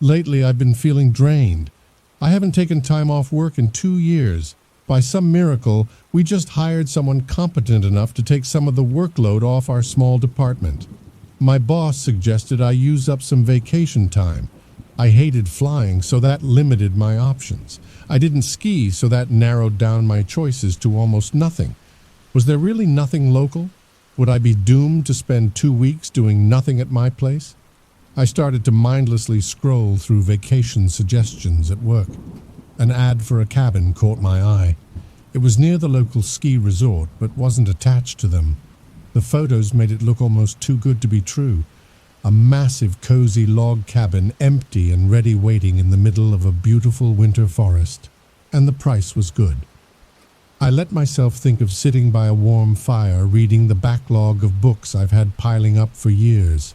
Lately, I've been feeling drained. I haven't taken time off work in 2 years. By some miracle, we just hired someone competent enough to take some of the workload off our small department. My boss suggested I use up some vacation time. I hated flying, so that limited my options. I didn't ski, so that narrowed down my choices to almost nothing. Was there really nothing local? Would I be doomed to spend 2 weeks doing nothing at my place? I started to mindlessly scroll through vacation suggestions at work. An ad for a cabin caught my eye. It was near the local ski resort, but wasn't attached to them. The photos made it look almost too good to be true. A massive, cozy log cabin, empty and ready waiting in the middle of a beautiful winter forest. And the price was good. I let myself think of sitting by a warm fire reading the backlog of books I've had piling up for years.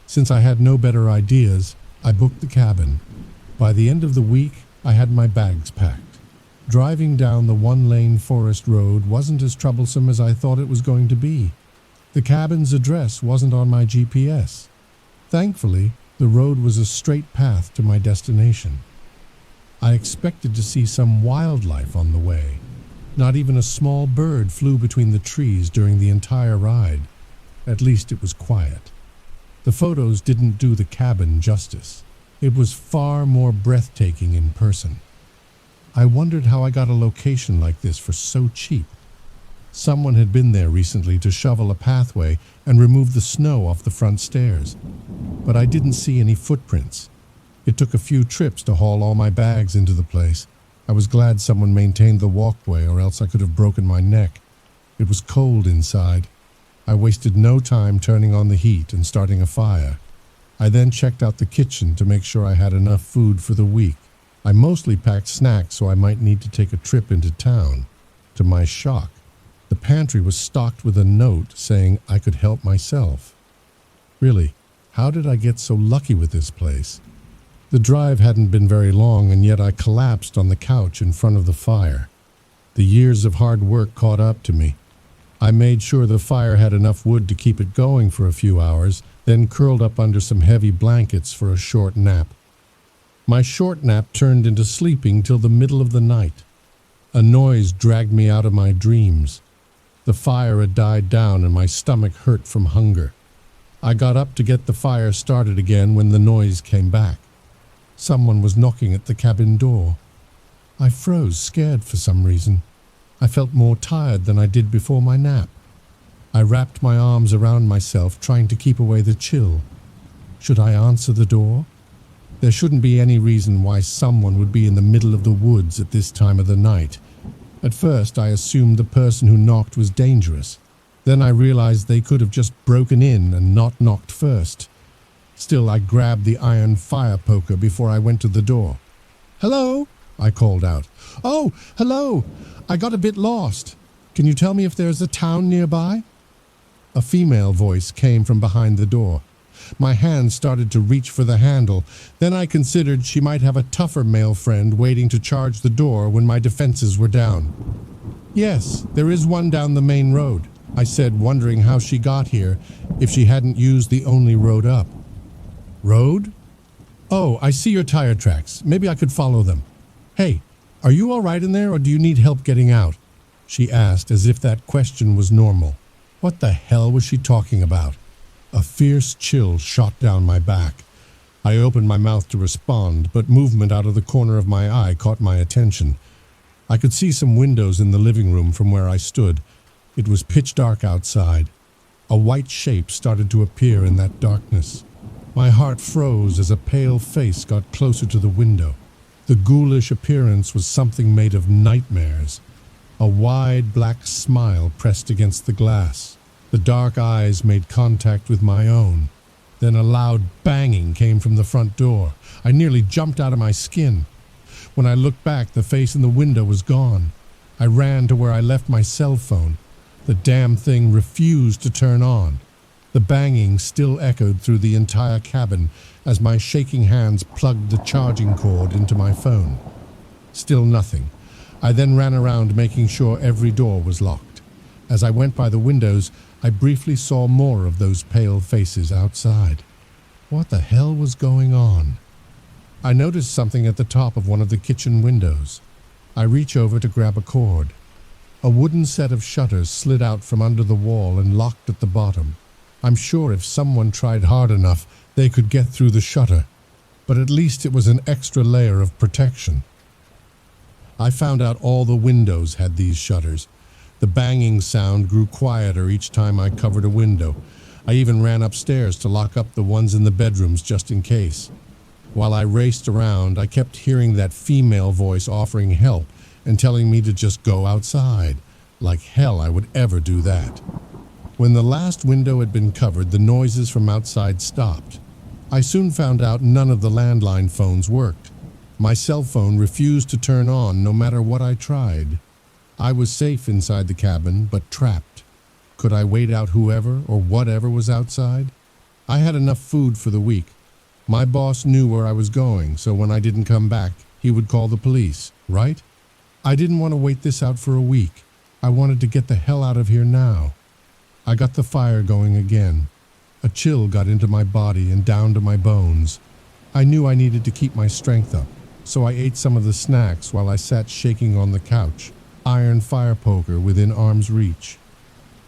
Since I had no better ideas, I booked the cabin. By the end of the week, I had my bags packed. Driving down the one-lane forest road wasn't as troublesome as I thought it was going to be. The cabin's address wasn't on my GPS. Thankfully, the road was a straight path to my destination. I expected to see some wildlife on the way. Not even a small bird flew between the trees during the entire ride. At least it was quiet. The photos didn't do the cabin justice. It was far more breathtaking in person. I wondered how I got a location like this for so cheap. Someone had been there recently to shovel a pathway and remove the snow off the front stairs. But I didn't see any footprints. It took a few trips to haul all my bags into the place. I was glad someone maintained the walkway, or else I could have broken my neck. It was cold inside. I wasted no time turning on the heat and starting a fire. I then checked out the kitchen to make sure I had enough food for the week. I mostly packed snacks so I might need to take a trip into town. To my shock, the pantry was stocked with a note saying I could help myself. Really, how did I get so lucky with this place? The drive hadn't been very long, and yet I collapsed on the couch in front of the fire. The years of hard work caught up to me. I made sure the fire had enough wood to keep it going for a few hours, then curled up under some heavy blankets for a short nap. My short nap turned into sleeping till the middle of the night. A noise dragged me out of my dreams. The fire had died down and my stomach hurt from hunger. I got up to get the fire started again when the noise came back. Someone was knocking at the cabin door. I froze, scared for some reason. I felt more tired than I did before my nap. I wrapped my arms around myself, trying to keep away the chill. Should I answer the door? There shouldn't be any reason why someone would be in the middle of the woods at this time of the night. At first, I assumed the person who knocked was dangerous. Then I realized they could have just broken in and not knocked first. Still, I grabbed the iron fire poker before I went to the door. "Hello?" I called out. "Oh, hello! I got a bit lost. Can you tell me if there's a town nearby?" A female voice came from behind the door. My hand started to reach for the handle. Then I considered she might have a tougher male friend waiting to charge the door when my defenses were down. "Yes, there is one down the main road," I said, wondering how she got here if she hadn't used the only road up. "Road? Oh, I see your tire tracks. Maybe I could follow them. Hey, are you all right in there, or do you need help getting out?" she asked, as if that question was normal. What the hell was she talking about? A fierce chill shot down my back. I opened my mouth to respond, but movement out of the corner of my eye caught my attention. I could see some windows in the living room from where I stood. It was pitch dark outside. A white shape started to appear in that darkness. My heart froze as a pale face got closer to the window. The ghoulish appearance was something made of nightmares. A wide black smile pressed against the glass. The dark eyes made contact with my own. Then a loud banging came from the front door. I nearly jumped out of my skin. When I looked back, the face in the window was gone. I ran to where I left my cell phone. The damn thing refused to turn on. The banging still echoed through the entire cabin as my shaking hands plugged the charging cord into my phone. Still nothing. I then ran around making sure every door was locked. As I went by the windows, I briefly saw more of those pale faces outside. What the hell was going on? I noticed something at the top of one of the kitchen windows. I reach over to grab a cord. A wooden set of shutters slid out from under the wall and locked at the bottom. I'm sure if someone tried hard enough, they could get through the shutter, but at least it was an extra layer of protection. I found out all the windows had these shutters. The banging sound grew quieter each time I covered a window. I even ran upstairs to lock up the ones in the bedrooms just in case. While I raced around, I kept hearing that female voice offering help and telling me to just go outside. Like hell I would ever do that. When the last window had been covered, the noises from outside stopped. I soon found out none of the landline phones worked. My cell phone refused to turn on no matter what I tried. I was safe inside the cabin, but trapped. Could I wait out whoever or whatever was outside? I had enough food for the week. My boss knew where I was going, so when I didn't come back, he would call the police, right? I didn't want to wait this out for a week. I wanted to get the hell out of here now. I got the fire going again. A chill got into my body and down to my bones. I knew I needed to keep my strength up, so I ate some of the snacks while I sat shaking on the couch, iron fire poker within arm's reach.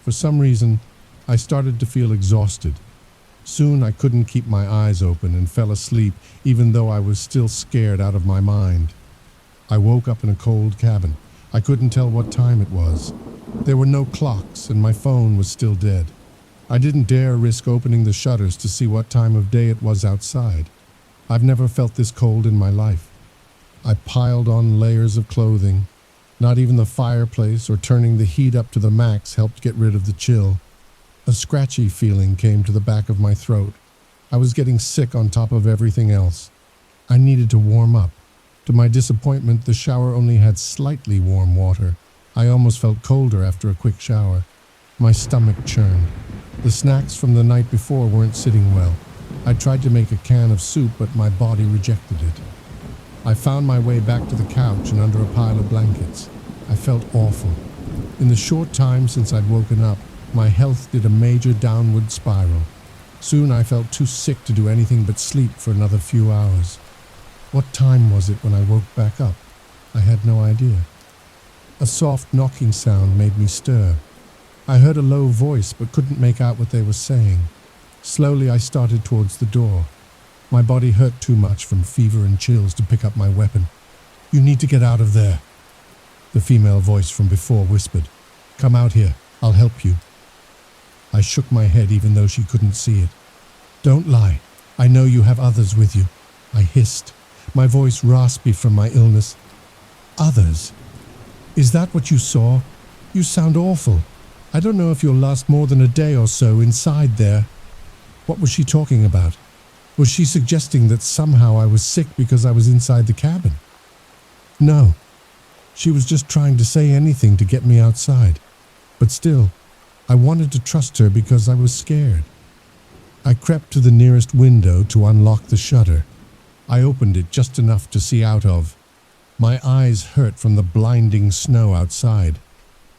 For some reason, I started to feel exhausted. Soon I couldn't keep my eyes open and fell asleep even though I was still scared out of my mind. I woke up in a cold cabin. I couldn't tell what time it was. There were no clocks and my phone was still dead. I didn't dare risk opening the shutters to see what time of day it was outside. I've never felt this cold in my life. I piled on layers of clothing. Not even the fireplace or turning the heat up to the max helped get rid of the chill. A scratchy feeling came to the back of my throat. I was getting sick on top of everything else. I needed to warm up. To my disappointment, the shower only had slightly warm water. I almost felt colder after a quick shower. My stomach churned. The snacks from the night before weren't sitting well. I tried to make a can of soup, but my body rejected it. I found my way back to the couch and under a pile of blankets. I felt awful. In the short time since I'd woken up, my health did a major downward spiral. Soon I felt too sick to do anything but sleep for another few hours. What time was it when I woke back up? I had no idea. A soft knocking sound made me stir. I heard a low voice but couldn't make out what they were saying. Slowly I started towards the door. My body hurt too much from fever and chills to pick up my weapon. "You need to get out of there," the female voice from before whispered. "Come out here. I'll help you." I shook my head even though she couldn't see it. "Don't lie. I know you have others with you," I hissed, my voice raspy from my illness. "Others? Is that what you saw? You sound awful. I don't know if you'll last more than a day or so inside there." What was she talking about? Was she suggesting that somehow I was sick because I was inside the cabin? No. She was just trying to say anything to get me outside. But still, I wanted to trust her because I was scared. I crept to the nearest window to unlock the shutter. I opened it just enough to see out of. My eyes hurt from the blinding snow outside.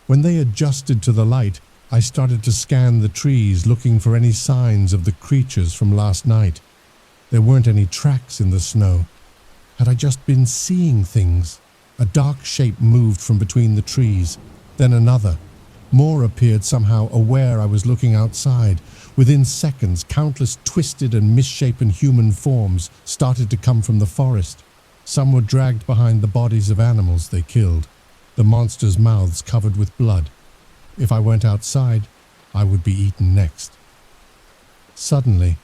When they adjusted to the light, I started to scan the trees looking for any signs of the creatures from last night. There weren't any tracks in the snow. Had I just been seeing things? A dark shape moved from between the trees, then another. More appeared somehow aware I was looking outside. Within seconds, countless twisted and misshapen human forms started to come from the forest. Some were dragged behind the bodies of animals they killed, the monsters' mouths covered with blood. If I went outside, I would be eaten next. Suddenly,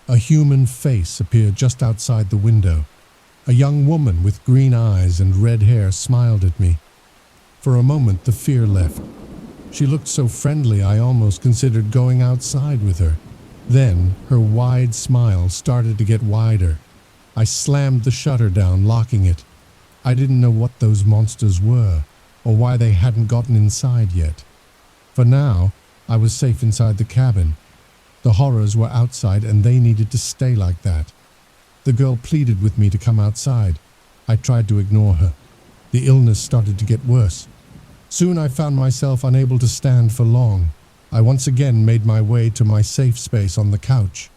a human face appeared just outside the window. A young woman with green eyes and red hair smiled at me. For a moment, the fear left. She looked so friendly I almost considered going outside with her. Then, her wide smile started to get wider. I slammed the shutter down, locking it. I didn't know what those monsters were, or why they hadn't gotten inside yet. For now, I was safe inside the cabin. The horrors were outside and they needed to stay like that. The girl pleaded with me to come outside. I tried to ignore her. The illness started to get worse. Soon I found myself unable to stand for long. I once again made my way to my safe space on the couch.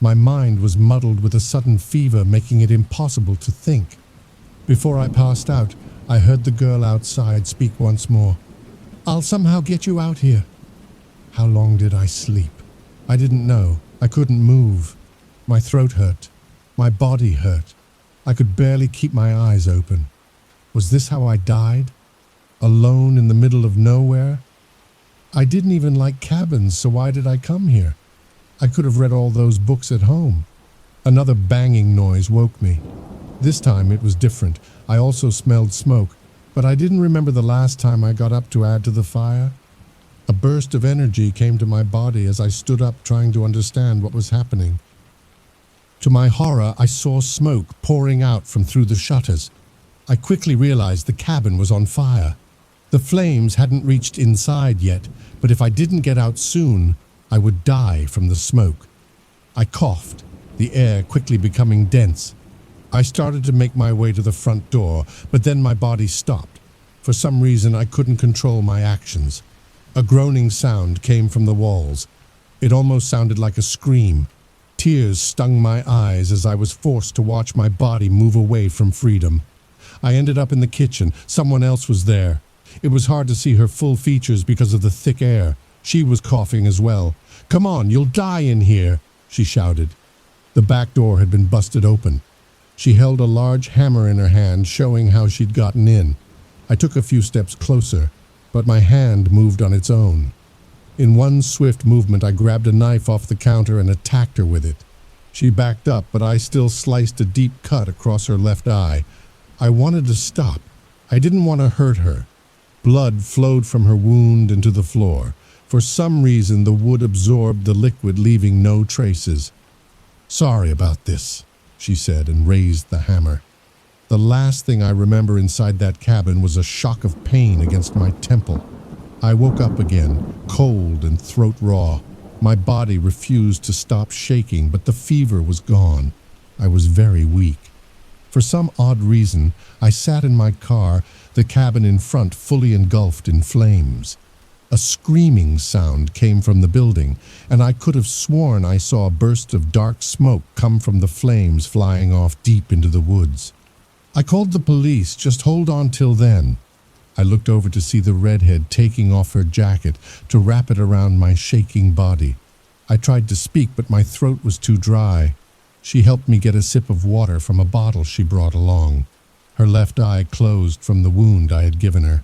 My mind was muddled with a sudden fever, making it impossible to think. Before I passed out, I heard the girl outside speak once more. "I'll somehow get you out here." How long did I sleep? I didn't know. I couldn't move. My throat hurt. My body hurt. I could barely keep my eyes open. Was this how I died? Alone in the middle of nowhere? I didn't even like cabins, so why did I come here? I could have read all those books at home. Another banging noise woke me. This time it was different. I also smelled smoke, but I didn't remember the last time I got up to add to the fire. A burst of energy came to my body as I stood up, trying to understand what was happening. To my horror, I saw smoke pouring out from through the shutters. I quickly realized the cabin was on fire. The flames hadn't reached inside yet, but if I didn't get out soon, I would die from the smoke. I coughed, the air quickly becoming dense. I started to make my way to the front door, but then my body stopped. For some reason, I couldn't control my actions. A groaning sound came from the walls. It almost sounded like a scream. Tears stung my eyes as I was forced to watch my body move away from freedom. I ended up in the kitchen. Someone else was there. It was hard to see her full features because of the thick air. She was coughing as well. "Come on, you'll die in here," she shouted. The back door had been busted open. She held a large hammer in her hand, showing how she'd gotten in. I took a few steps closer, but my hand moved on its own. In one swift movement, I grabbed a knife off the counter and attacked her with it. She backed up, but I still sliced a deep cut across her left eye. I wanted to stop. I didn't want to hurt her. Blood flowed from her wound into the floor. For some reason, the wood absorbed the liquid, leaving no traces. "Sorry about this," she said, and raised the hammer. The last thing I remember inside that cabin was a shock of pain against my temple. I woke up again, cold and throat raw. My body refused to stop shaking, but the fever was gone. I was very weak. For some odd reason, I sat in my car, the cabin in front fully engulfed in flames. A screaming sound came from the building, and I could have sworn I saw a burst of dark smoke come from the flames flying off deep into the woods. I called the police. "Just hold on till then." I looked over to see the redhead taking off her jacket to wrap it around my shaking body. I tried to speak, but my throat was too dry. She helped me get a sip of water from a bottle she brought along. Her left eye closed from the wound I had given her.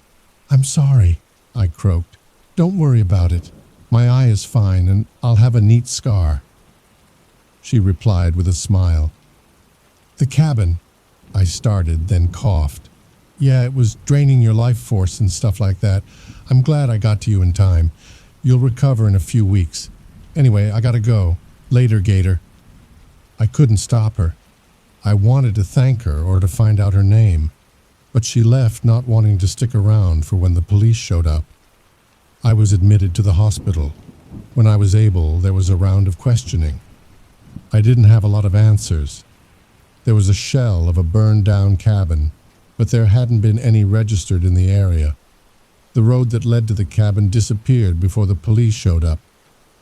"I'm sorry," I croaked. "Don't worry about it. My eye is fine, and I'll have a neat scar." She replied with a smile. "The cabin," I started, then coughed. "Yeah, it was draining your life force and stuff like that. I'm glad I got to you in time. You'll recover in a few weeks. Anyway, I gotta go. Later, Gator." I couldn't stop her. I wanted to thank her or to find out her name, but she left, not wanting to stick around for when the police showed up. I was admitted to the hospital. When I was able, there was a round of questioning. I didn't have a lot of answers. There was a shell of a burned-down cabin, but there hadn't been any registered in the area. The road that led to the cabin disappeared before the police showed up.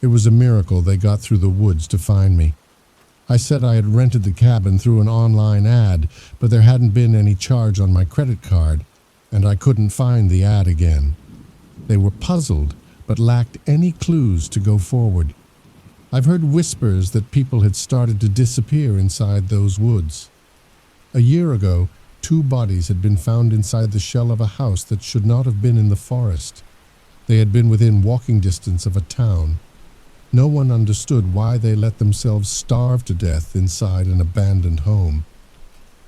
It was a miracle they got through the woods to find me. I said I had rented the cabin through an online ad, but there hadn't been any charge on my credit card, and I couldn't find the ad again. They were puzzled, but lacked any clues to go forward. I've heard whispers that people had started to disappear inside those woods. A year ago, 2 bodies had been found inside the shell of a house that should not have been in the forest. They had been within walking distance of a town. No one understood why they let themselves starve to death inside an abandoned home.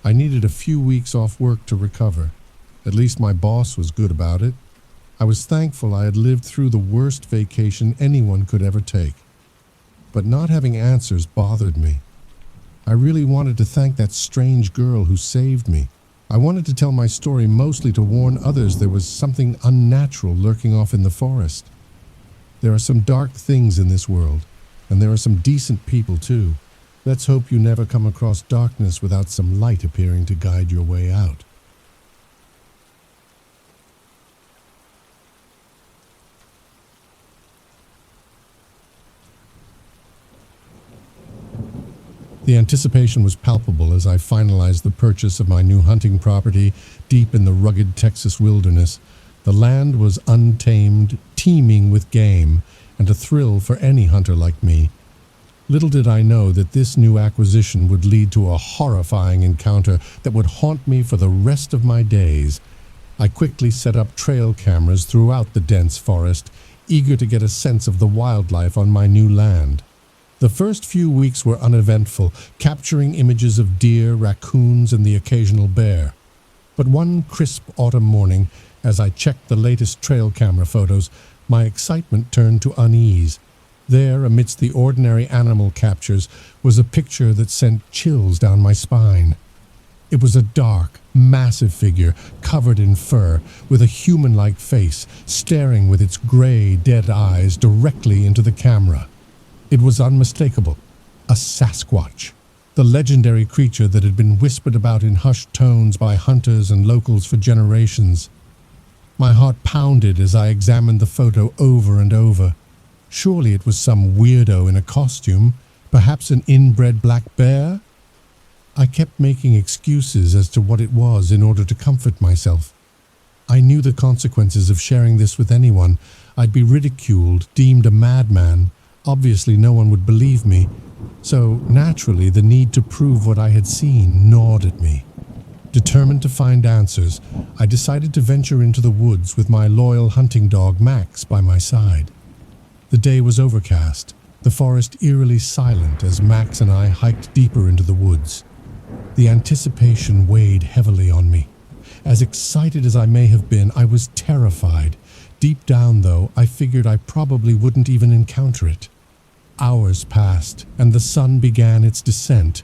I needed a few weeks off work to recover. At least my boss was good about it. I was thankful I had lived through the worst vacation anyone could ever take. But not having answers bothered me. I really wanted to thank that strange girl who saved me. I wanted to tell my story mostly to warn others there was something unnatural lurking off in the forest. There are some dark things in this world, and there are some decent people too. Let's hope you never come across darkness without some light appearing to guide your way out. The anticipation was palpable as I finalized the purchase of my new hunting property deep in the rugged Texas wilderness. The land was untamed, teeming with game, and a thrill for any hunter like me. Little did I know that this new acquisition would lead to a horrifying encounter that would haunt me for the rest of my days. I quickly set up trail cameras throughout the dense forest, eager to get a sense of the wildlife on my new land. The first few weeks were uneventful, capturing images of deer, raccoons, and the occasional bear. But one crisp autumn morning, as I checked the latest trail camera photos, my excitement turned to unease. There, amidst the ordinary animal captures, was a picture that sent chills down my spine. It was a dark, massive figure, covered in fur, with a human-like face, staring with its gray, dead eyes directly into the camera. It was unmistakable. A Sasquatch, the legendary creature that had been whispered about in hushed tones by hunters and locals for generations. My heart pounded as I examined the photo over and over. Surely it was some weirdo in a costume, perhaps an inbred black bear? I kept making excuses as to what it was in order to comfort myself. I knew the consequences of sharing this with anyone. I'd be ridiculed, deemed a madman. Obviously no one would believe me. So naturally the need to prove what I had seen gnawed at me. Determined to find answers, I decided to venture into the woods with my loyal hunting dog Max by my side. The day was overcast, the forest eerily silent as Max and I hiked deeper into the woods. The anticipation weighed heavily on me. As excited as I may have been, I was terrified. Deep down, though, I figured I probably wouldn't even encounter it. Hours passed, and the sun began its descent.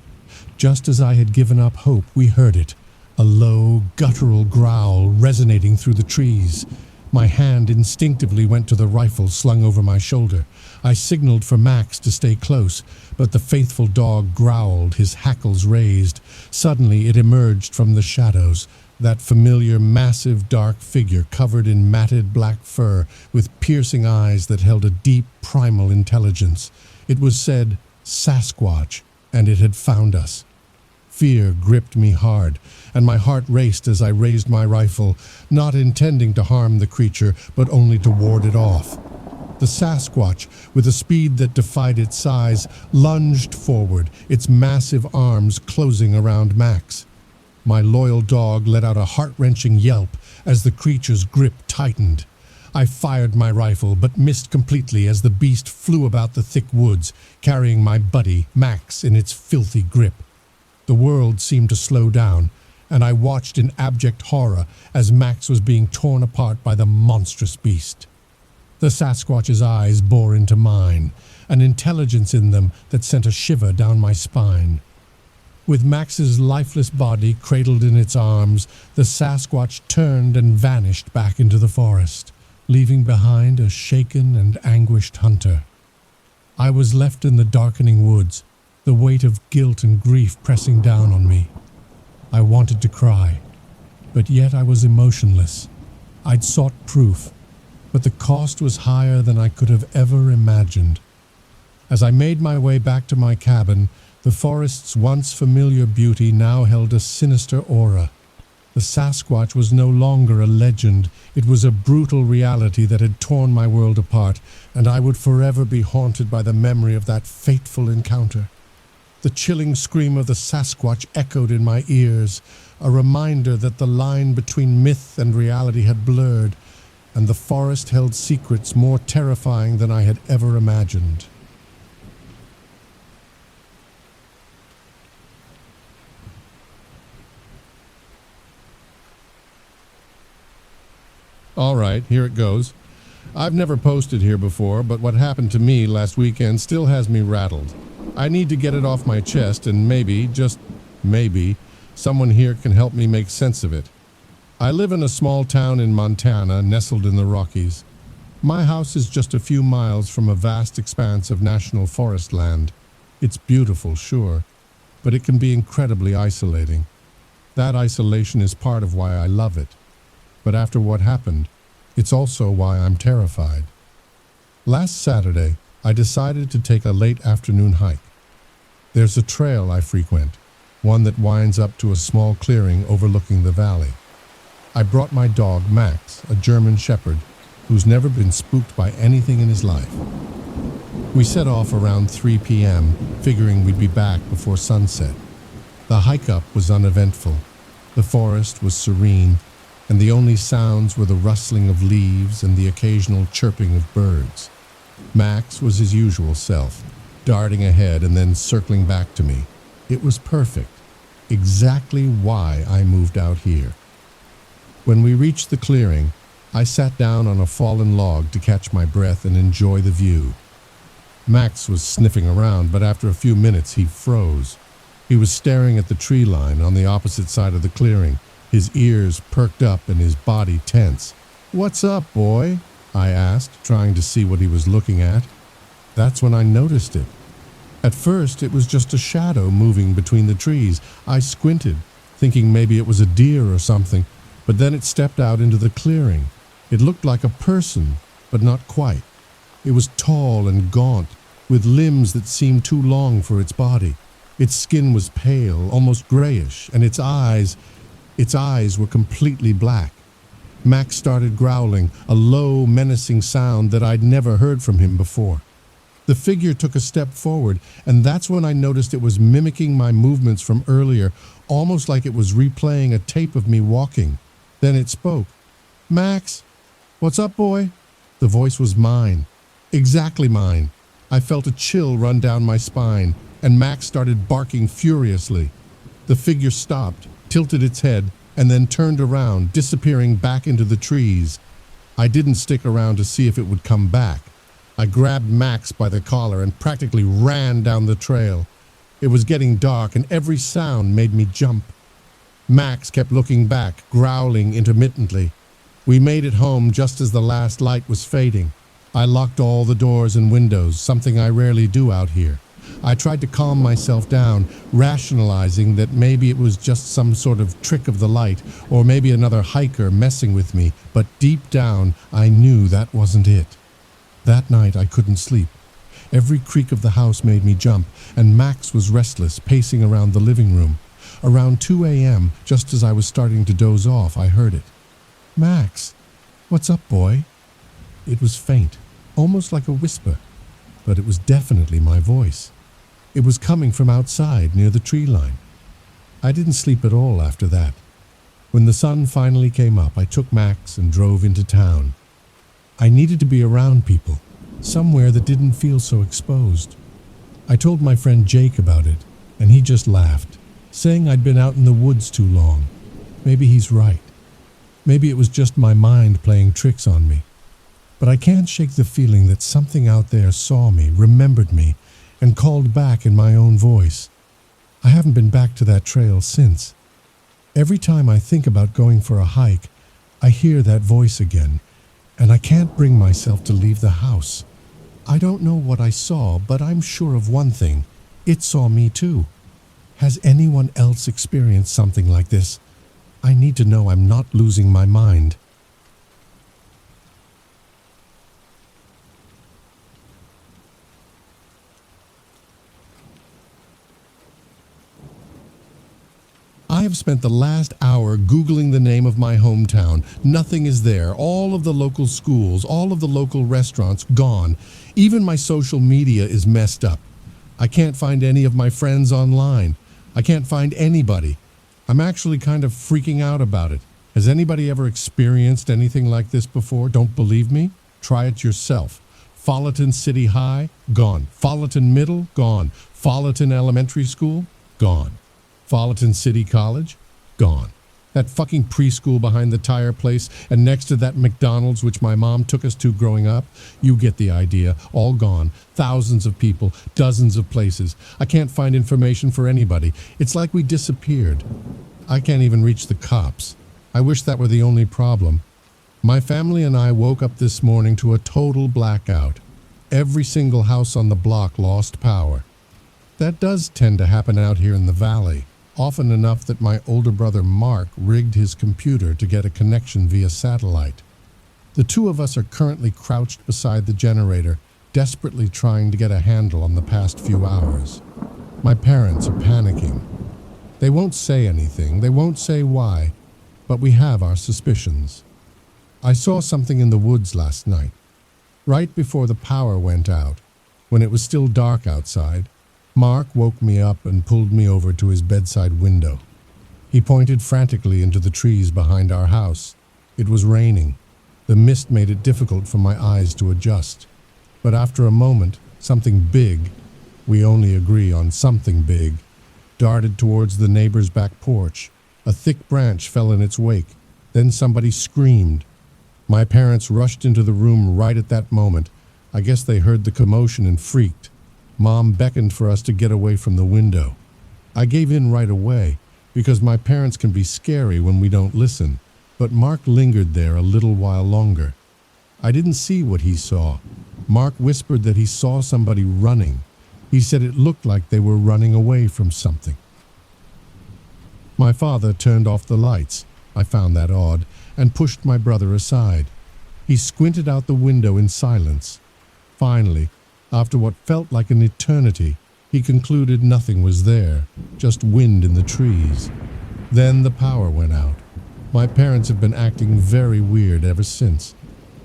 Just as I had given up hope, we heard it, a low, guttural growl resonating through the trees. My hand instinctively went to the rifle slung over my shoulder. I signaled for Max to stay close, but the faithful dog growled, his hackles raised. Suddenly it emerged from the shadows, that familiar, massive, dark figure covered in matted black fur, with piercing eyes that held a deep, primal intelligence. It was said, Sasquatch, and it had found us. Fear gripped me hard, and my heart raced as I raised my rifle, not intending to harm the creature, but only to ward it off. The Sasquatch, with a speed that defied its size, lunged forward, its massive arms closing around Max. My loyal dog let out a heart-wrenching yelp as the creature's grip tightened. I fired my rifle, but missed completely as the beast flew about the thick woods, carrying my buddy, Max, in its filthy grip. The world seemed to slow down, and I watched in abject horror as Max was being torn apart by the monstrous beast. The Sasquatch's eyes bore into mine, an intelligence in them that sent a shiver down my spine. With Max's lifeless body cradled in its arms, the Sasquatch turned and vanished back into the forest, leaving behind a shaken and anguished hunter. I was left in the darkening woods, the weight of guilt and grief pressing down on me. I wanted to cry, but yet I was emotionless. I'd sought proof, but the cost was higher than I could have ever imagined. As I made my way back to my cabin, the forest's once familiar beauty now held a sinister aura. The Sasquatch was no longer a legend. It was a brutal reality that had torn my world apart, and I would forever be haunted by the memory of that fateful encounter. The chilling scream of the Sasquatch echoed in my ears, a reminder that the line between myth and reality had blurred, and the forest held secrets more terrifying than I had ever imagined. All right, here it goes. I've never posted here before, but what happened to me last weekend still has me rattled. I need to get it off my chest, and maybe, just maybe, someone here can help me make sense of it. I live in a small town in Montana, nestled in the Rockies. My house is just a few miles from a vast expanse of national forest land. It's beautiful, sure, but it can be incredibly isolating. That isolation is part of why I love it. But after what happened, it's also why I'm terrified. Last Saturday, I decided to take a late afternoon hike. There's a trail I frequent, one that winds up to a small clearing overlooking the valley. I brought my dog, Max, a German shepherd, who's never been spooked by anything in his life. We set off around 3 p.m., figuring we'd be back before sunset. The hike up was uneventful. The forest was serene, and the only sounds were the rustling of leaves and the occasional chirping of birds. Max was his usual self, darting ahead and then circling back to me. It was perfect, exactly why I moved out here. When we reached the clearing, I sat down on a fallen log to catch my breath and enjoy the view. Max was sniffing around, but after a few minutes he froze. He was staring at the tree line on the opposite side of the clearing, his ears perked up and his body tense. "What's up, boy?" I asked, trying to see what he was looking at. That's when I noticed it. At first, it was just a shadow moving between the trees. I squinted, thinking maybe it was a deer or something, but then it stepped out into the clearing. It looked like a person, but not quite. It was tall and gaunt, with limbs that seemed too long for its body. Its skin was pale, almost grayish, and its eyes were completely black. Max started growling, a low, menacing sound that I'd never heard from him before. The figure took a step forward, and that's when I noticed it was mimicking my movements from earlier, almost like it was replaying a tape of me walking. Then it spoke. "Max, what's up, boy?" The voice was mine. Exactly mine. I felt a chill run down my spine, and Max started barking furiously. The figure stopped, tilted its head, and then turned around, disappearing back into the trees. I didn't stick around to see if it would come back. I grabbed Max by the collar and practically ran down the trail. It was getting dark, and every sound made me jump. Max kept looking back, growling intermittently. We made it home just as the last light was fading. I locked all the doors and windows, something I rarely do out here. I tried to calm myself down, rationalizing that maybe it was just some sort of trick of the light, or maybe another hiker messing with me, but deep down, I knew that wasn't it. That night, I couldn't sleep. Every creak of the house made me jump, and Max was restless, pacing around the living room. Around 2 a.m., just as I was starting to doze off, I heard it. "Max, what's up, boy?" It was faint, almost like a whisper, but it was definitely my voice. It was coming from outside, near the tree line. I didn't sleep at all after that. When the sun finally came up, I took Max and drove into town. I needed to be around people, somewhere that didn't feel so exposed. I told my friend Jake about it, and he just laughed, saying I'd been out in the woods too long. Maybe he's right. Maybe it was just my mind playing tricks on me. But I can't shake the feeling that something out there saw me, remembered me, and called back in my own voice. I haven't been back to that trail since. Every time I think about going for a hike, I hear that voice again, and I can't bring myself to leave the house. I don't know what I saw, but I'm sure of one thing. It saw me too. Has anyone else experienced something like this? I need to know I'm not losing my mind. I have spent the last hour Googling the name of my hometown. Nothing is there. All of the local schools, all of the local restaurants, gone. Even my social media is messed up. I can't find any of my friends online. I can't find anybody. I'm actually kind of freaking out about it. Has anybody ever experienced anything like this before? Don't believe me? Try it yourself. Fallon City High? Gone. Fallon Middle? Gone. Fallon Elementary School? Gone. Fallon City College? Gone. That fucking preschool behind the tire place and next to that McDonald's which my mom took us to growing up? You get the idea. All gone. Thousands of people. Dozens of places. I can't find information for anybody. It's like we disappeared. I can't even reach the cops. I wish that were the only problem. My family and I woke up this morning to a total blackout. Every single house on the block lost power. That does tend to happen out here in the valley. Often enough that my older brother Mark rigged his computer to get a connection via satellite. The two of us are currently crouched beside the generator, desperately trying to get a handle on the past few hours. My parents are panicking. They won't say anything, they won't say why, but we have our suspicions. I saw something in the woods last night, right before the power went out, when it was still dark outside. Mark woke me up and pulled me over to his bedside window. He pointed frantically into the trees behind our house. It was raining. The mist made it difficult for my eyes to adjust. But after a moment, something big, we only agree on something big, darted towards the neighbor's back porch. A thick branch fell in its wake. Then somebody screamed. My parents rushed into the room right at that moment. I guess they heard the commotion and freaked. Mom beckoned for us to get away from the window. I gave in right away, because my parents can be scary when we don't listen, but Mark lingered there a little while longer. I didn't see what he saw. Mark whispered that he saw somebody running. He said it looked like they were running away from something. My father turned off the lights. I found that odd, and pushed my brother aside. He squinted out the window in silence. Finally, after what felt like an eternity, he concluded nothing was there, just wind in the trees. Then the power went out. My parents have been acting very weird ever since.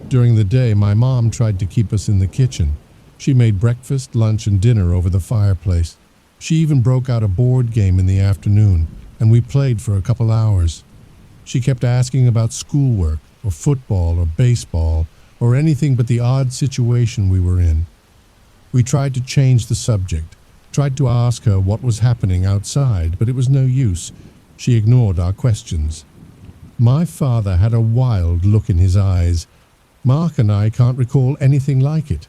During the day, my mom tried to keep us in the kitchen. She made breakfast, lunch, and dinner over the fireplace. She even broke out a board game in the afternoon, and we played for a couple hours. She kept asking about schoolwork, or football, or baseball, or anything but the odd situation we were in. We tried to change the subject, tried to ask her what was happening outside, but it was no use. She ignored our questions. My father had a wild look in his eyes. Mark and I can't recall anything like it.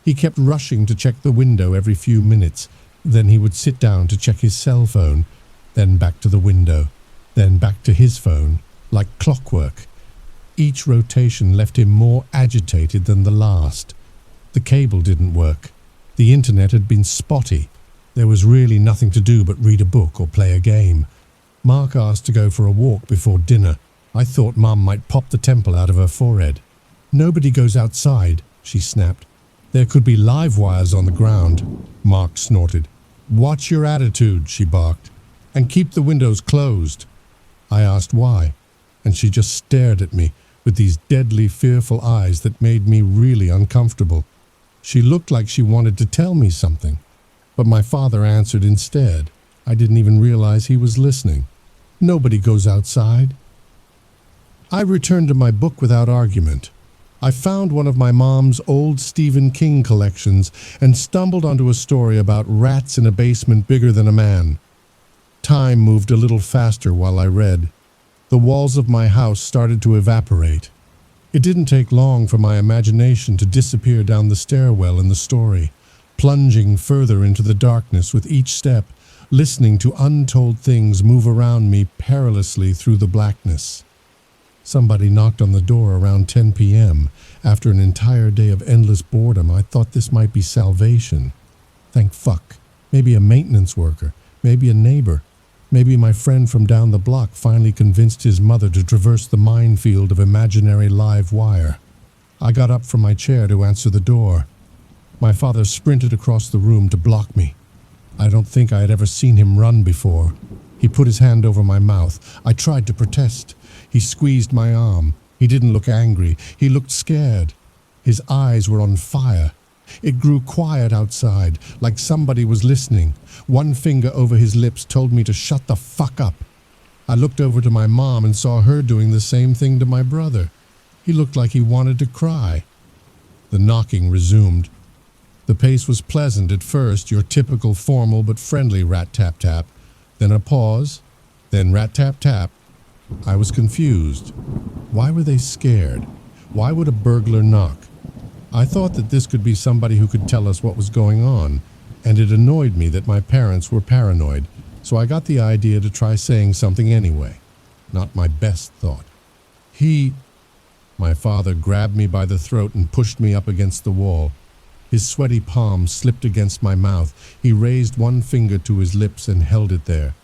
He kept rushing to check the window every few minutes. Then he would sit down to check his cell phone, then back to the window, then back to his phone, like clockwork. Each rotation left him more agitated than the last. The cable didn't work. The internet had been spotty. There was really nothing to do but read a book or play a game. Mark asked to go for a walk before dinner. I thought Mum might pop the temple out of her forehead. "Nobody goes outside," she snapped. "There could be live wires on the ground." Mark snorted. "Watch your attitude," she barked, "and keep the windows closed." I asked why, and she just stared at me with these deadly, fearful eyes that made me really uncomfortable. She looked like she wanted to tell me something, but my father answered instead. I didn't even realize he was listening. "Nobody goes outside." I returned to my book without argument. I found one of my mom's old Stephen King collections and stumbled onto a story about rats in a basement bigger than a man. Time moved a little faster while I read. The walls of my house started to evaporate. It didn't take long for my imagination to disappear down the stairwell in the story, plunging further into the darkness with each step, listening to untold things move around me perilously through the blackness. Somebody knocked on the door around 10 p.m. After an entire day of endless boredom, I thought this might be salvation. Thank fuck. Maybe a maintenance worker, maybe a neighbor. Maybe my friend from down the block finally convinced his mother to traverse the minefield of imaginary live wire. I got up from my chair to answer the door. My father sprinted across the room to block me. I don't think I had ever seen him run before. He put his hand over my mouth. I tried to protest. He squeezed my arm. He didn't look angry. He looked scared. His eyes were on fire. It grew quiet outside, like somebody was listening. One finger over his lips told me to shut the fuck up. I looked over to my mom and saw her doing the same thing to my brother. He looked like he wanted to cry. The knocking resumed. The pace was pleasant at first, your typical formal but friendly rat-tap-tap. Then a pause, then rat-tap-tap. I was confused. Why were they scared? Why would a burglar knock? I thought that this could be somebody who could tell us what was going on, and it annoyed me that my parents were paranoid, so I got the idea to try saying something anyway. Not my best thought. My father grabbed me by the throat and pushed me up against the wall. His sweaty palm slipped against my mouth. He raised one finger to his lips and held it there.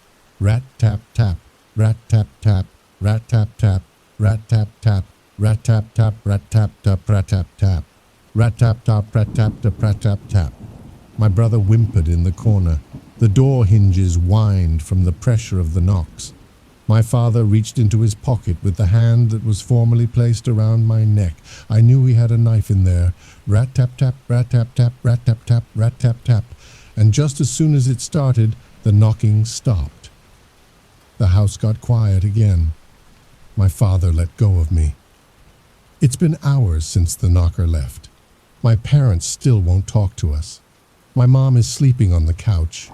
Rat-tap-tap, rat-tap-tap, rat-tap-tap, rat-tap-tap, rat-tap-tap, rat-tap-tap, rat-tap-tap. Rat-tap-tap, rat-tap-tap, rat-tap-tap. My brother whimpered in the corner. The door hinges whined from the pressure of the knocks. My father reached into his pocket with the hand that was formerly placed around my neck. I knew he had a knife in there. Rat-tap-tap, rat-tap-tap, rat-tap-tap, rat-tap-tap. And just as soon as it started, the knocking stopped. The house got quiet again. My father let go of me. It's been hours since the knocker left. My parents still won't talk to us. My mom is sleeping on the couch.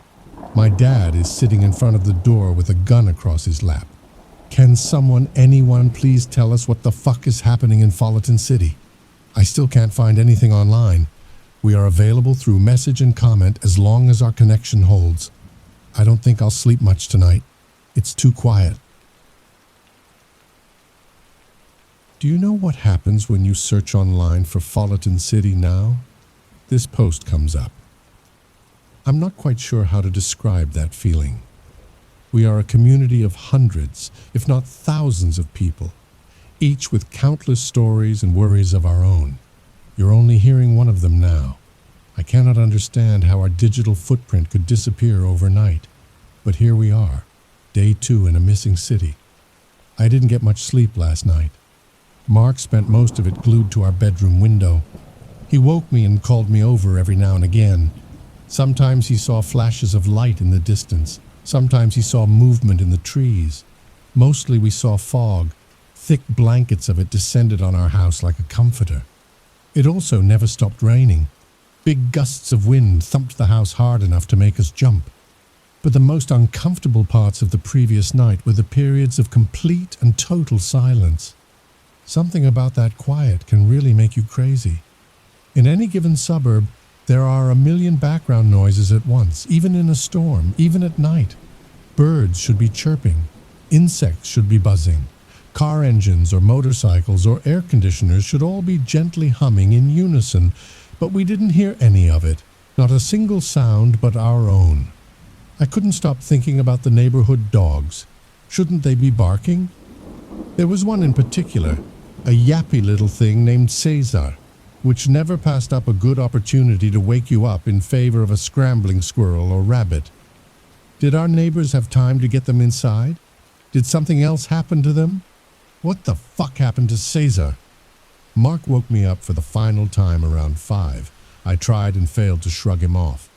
My dad is sitting in front of the door with a gun across his lap. Can anyone please tell us what the fuck is happening in Fallon City? I still can't find anything online. We are available through message and comment as long as our connection holds. I don't think I'll sleep much tonight. It's too quiet. Do you know what happens when you search online for Fallon City now? This post comes up. I'm not quite sure how to describe that feeling. We are a community of hundreds, if not thousands of people, each with countless stories and worries of our own. You're only hearing one of them now. I cannot understand how our digital footprint could disappear overnight. But here we are, day 2 in a missing city. I didn't get much sleep last night. Mark spent most of it glued to our bedroom window. He woke me and called me over every now and again. Sometimes he saw flashes of light in the distance. Sometimes he saw movement in the trees. Mostly we saw fog. Thick blankets of it descended on our house like a comforter. It also never stopped raining. Big gusts of wind thumped the house hard enough to make us jump. But the most uncomfortable parts of the previous night were the periods of complete and total silence. Something about that quiet can really make you crazy. In any given suburb, there are a million background noises at once, even in a storm, even at night. Birds should be chirping. Insects should be buzzing. Car engines or motorcycles or air conditioners should all be gently humming in unison, but we didn't hear any of it, not a single sound but our own. I couldn't stop thinking about the neighborhood dogs. Shouldn't they be barking? There was one in particular, a yappy little thing named Cesar, which never passed up a good opportunity to wake you up in favor of a scrambling squirrel or rabbit. Did our neighbors have time to get them inside? Did something else happen to them? What the fuck happened to Cesar? Mark woke me up for the final time around 5. I tried and failed to shrug him off.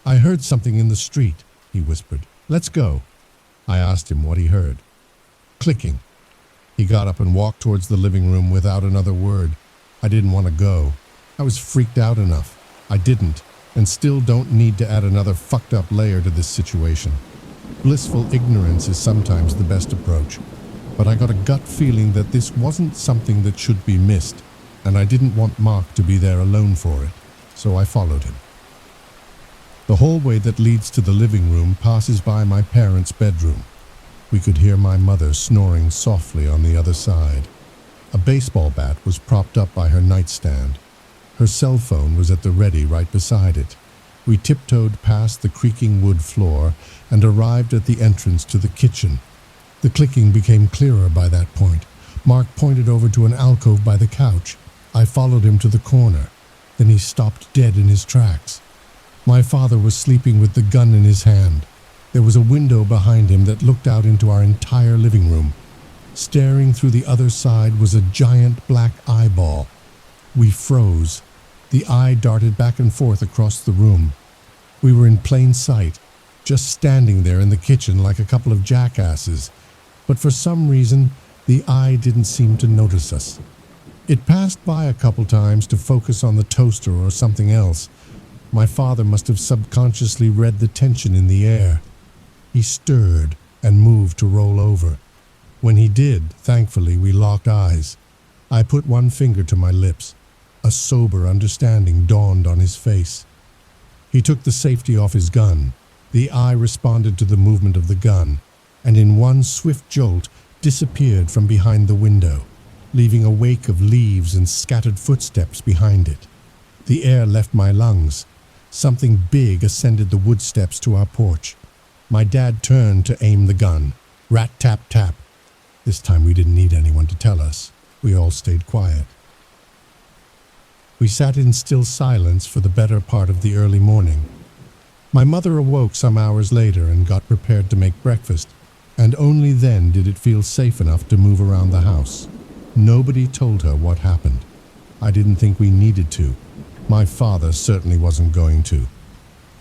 I heard something in the street, he whispered. Let's go. I asked him what he heard. Clicking. He got up and walked towards the living room without another word. I didn't want to go. I was freaked out enough. I didn't, and still don't need to add another fucked up layer to this situation. Blissful ignorance is sometimes the best approach, but I got a gut feeling that this wasn't something that should be missed, and I didn't want Mark to be there alone for it, so I followed him. The hallway that leads to the living room passes by my parents' bedroom. We could hear my mother snoring softly on the other side. A baseball bat was propped up by her nightstand. Her cell phone was at the ready right beside it. We tiptoed past the creaking wood floor and arrived at the entrance to the kitchen. The clicking became clearer by that point. Mark pointed over to an alcove by the couch. I followed him to the corner. Then he stopped dead in his tracks. My father was sleeping with the gun in his hand. There was a window behind him that looked out into our entire living room. Staring through the other side was a giant black eyeball. We froze. The eye darted back and forth across the room. We were in plain sight, just standing there in the kitchen like a couple of jackasses. But for some reason, the eye didn't seem to notice us. It passed by a couple times to focus on the toaster or something else. My father must have subconsciously read the tension in the air. He stirred and moved to roll over. When he did, thankfully, we locked eyes. I put one finger to my lips. A sober understanding dawned on his face. He took the safety off his gun. The eye responded to the movement of the gun, and in one swift jolt disappeared from behind the window, leaving a wake of leaves and scattered footsteps behind it. The air left my lungs. Something big ascended the wood steps to our porch. My dad turned to aim the gun. Rat-tap-tap. This time we didn't need anyone to tell us. We all stayed quiet. We sat in still silence for the better part of the early morning. My mother awoke some hours later and got prepared to make breakfast, and only then did it feel safe enough to move around the house. Nobody told her what happened. I didn't think we needed to. My father certainly wasn't going to.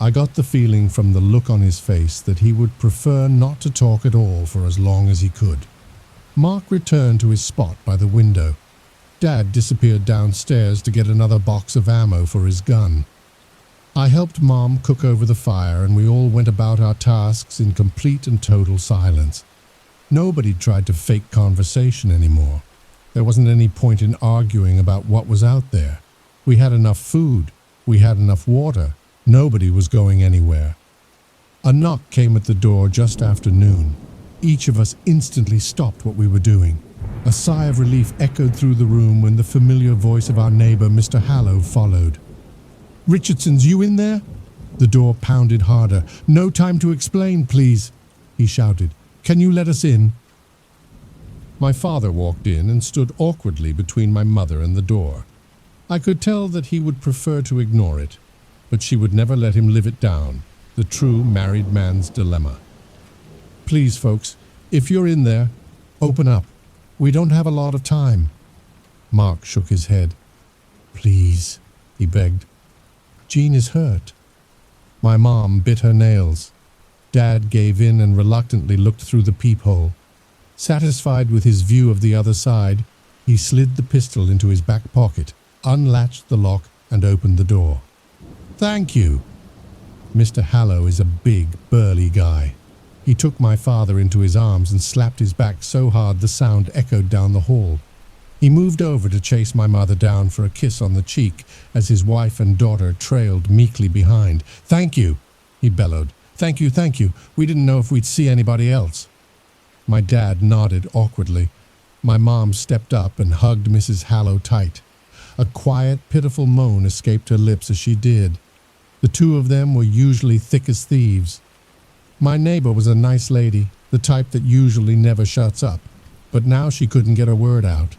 I got the feeling from the look on his face that he would prefer not to talk at all for as long as he could. Mark returned to his spot by the window. Dad disappeared downstairs to get another box of ammo for his gun. I helped Mom cook over the fire, and we all went about our tasks in complete and total silence. Nobody tried to fake conversation anymore. There wasn't any point in arguing about what was out there. We had enough food. We had enough water. Nobody was going anywhere. A knock came at the door just after noon. Each of us instantly stopped what we were doing. A sigh of relief echoed through the room when the familiar voice of our neighbor, Mr. Hallow, followed. "Richardson's, you in there?" The door pounded harder. "No time to explain, please," he shouted. "Can you let us in?" My father walked in and stood awkwardly between my mother and the door. I could tell that he would prefer to ignore it, but she would never let him live it down, the true married man's dilemma. "Please, folks, if you're in there, open up. We don't have a lot of time." Mark shook his head. "Please," he begged. "Jean is hurt." My mom bit her nails. Dad gave in and reluctantly looked through the peephole. Satisfied with his view of the other side, he slid the pistol into his back pocket, unlatched the lock, and opened the door. "Thank you." Mr. Hallow is a big, burly guy. He took my father into his arms and slapped his back so hard the sound echoed down the hall. He moved over to chase my mother down for a kiss on the cheek as his wife and daughter trailed meekly behind. "Thank you," he bellowed. "Thank you, thank you. We didn't know if we'd see anybody else." My dad nodded awkwardly. My mom stepped up and hugged Mrs. Hallow tight. A quiet, pitiful moan escaped her lips as she did. The two of them were usually thick as thieves. My neighbor was a nice lady, the type that usually never shuts up, but now she couldn't get a word out.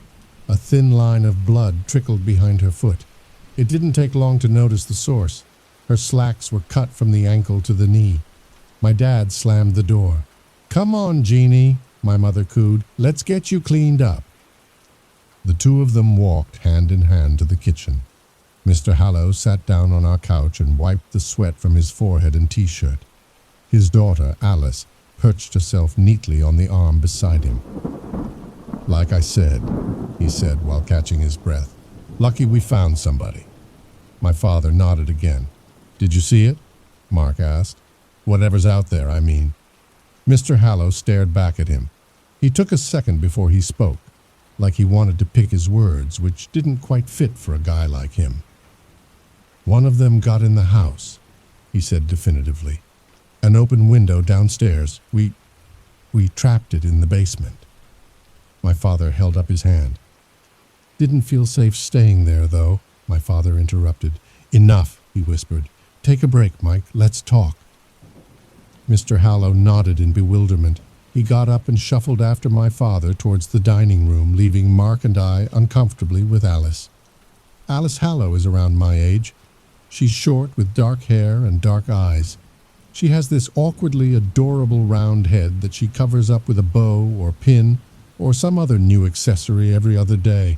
A thin line of blood trickled behind her foot. It didn't take long to notice the source. Her slacks were cut from the ankle to the knee. My dad slammed the door. "Come on, Jeannie," my mother cooed. "Let's get you cleaned up." The two of them walked hand in hand to the kitchen. Mr. Hallow sat down on our couch and wiped the sweat from his forehead and t-shirt. His daughter, Alice, perched herself neatly on the arm beside him. "Like I said," he said while catching his breath, "lucky we found somebody." My father nodded again. "Did you see it?" Mark asked. "Whatever's out there, I mean." Mr. Hallow stared back at him. He took a second before he spoke, like he wanted to pick his words, which didn't quite fit for a guy like him. "One of them got in the house," he said definitively. "An open window downstairs. We trapped it in the basement." My father held up his hand. "Didn't feel safe staying there, though," my father interrupted. "Enough," he whispered. "Take a break, Mike. Let's talk." Mr. Hallow nodded in bewilderment. He got up and shuffled after my father towards the dining room, leaving Mark and I uncomfortably with Alice. Alice Hallow is around my age. She's short with dark hair and dark eyes. She has this awkwardly adorable round head that she covers up with a bow or pin or some other new accessory every other day.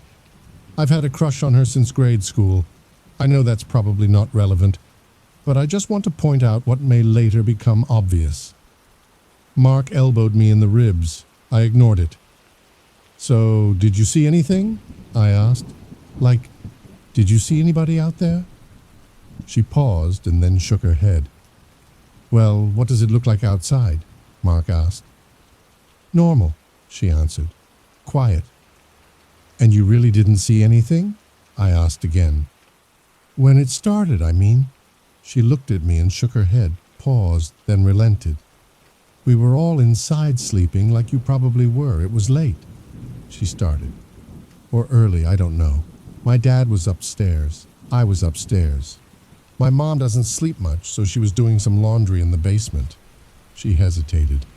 I've had a crush on her since grade school. I know that's probably not relevant, but I just want to point out what may later become obvious. Mark elbowed me in the ribs. I ignored it. "So, did you see anything?" I asked. "Like, did you see anybody out there?" She paused and then shook her head. "Well, what does it look like outside?" Mark asked. "Normal," she answered. "Quiet." "And you really didn't see anything?" I asked again. "When it started, I mean." She looked at me and shook her head, paused, then relented. "We were all inside sleeping like you probably were. It was late," she started. "Or early, I don't know. My dad was upstairs. I was upstairs. My mom doesn't sleep much, so she was doing some laundry in the basement." She hesitated.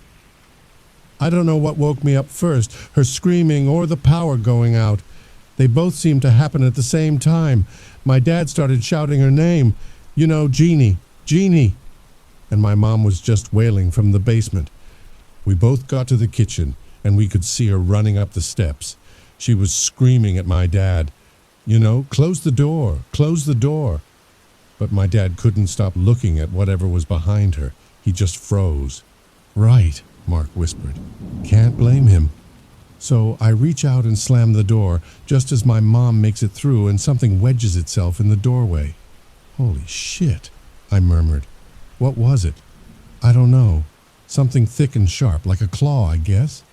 "I don't know what woke me up first, her screaming or the power going out. They both seemed to happen at the same time. My dad started shouting her name. You know, Jeannie, Jeannie." and my mom was just wailing from the basement. We both got to the kitchen, and we could see her running up the steps. She was screaming at my dad, close the door, close the door. But my dad couldn't stop looking at whatever was behind her. He just froze. Right, Mark whispered. Can't blame him. So I reach out and slam the door, just as my mom makes it through and something wedges itself in the doorway. Holy shit, I murmured. What was it? I don't know. Something thick and sharp, like a claw, I guess.